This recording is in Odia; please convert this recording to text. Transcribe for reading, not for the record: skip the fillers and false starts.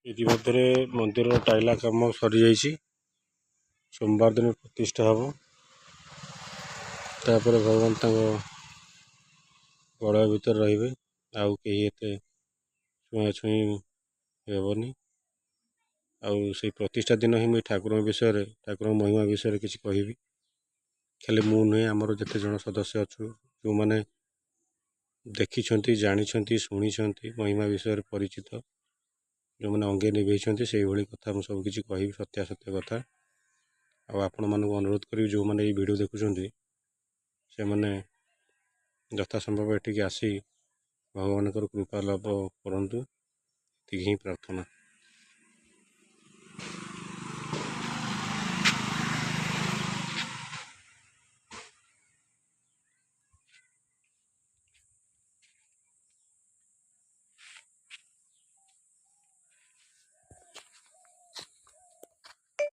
ଇତିମଧ୍ୟରେ ମନ୍ଦିରର ଟାଇଲା କାମ ସରିଯାଇଛି। ସୋମବାର ଦିନ ପ୍ରତିଷ୍ଠା ହେବ। ତାପରେ ଭଗବାନ ତାଙ୍କ ବଳୟ ଭିତରେ ରହିବେ, ଆଉ କେହି ଏତେ ଛୁଆଁଛୁଇଁ ହେବନି। ଆଉ ସେଇ ପ୍ରତିଷ୍ଠା ଦିନ ହିଁ ମୁଁ ଠାକୁରଙ୍କ ମହିମା ବିଷୟରେ କିଛି କହିବି। ଖାଲି ମୁଁ ନୁହେଁ, ଆମର ଯେତେ ଜଣ ସଦସ୍ୟ ଅଛୁ, ଯେଉଁମାନେ ଦେଖିଛନ୍ତି, ଜାଣିଛନ୍ତି, ଶୁଣିଛନ୍ତି, ମହିମା ବିଷୟରେ ପରିଚିତ, ଯେଉଁମାନେ ଅଙ୍ଗେ ନିଭେଇଛନ୍ତି, ସେଇଭଳି କଥା ମୁଁ ସବୁ କିଛି କହିବି, ସତ୍ୟାସତ୍ୟ କଥା। ଆଉ ଆପଣମାନଙ୍କୁ ଅନୁରୋଧ କରିବି, ଯେଉଁମାନେ ଏଇ ଭିଡ଼ିଓ ଦେଖୁଛନ୍ତି ସେମାନେ ଯଥାସମ୍ଭବ ଏଠିକି ଆସି ଭଗବାନଙ୍କର କୃପା ଲାଭ କରନ୍ତୁ। ଏତିକି ହିଁ ପ୍ରାର୍ଥନା।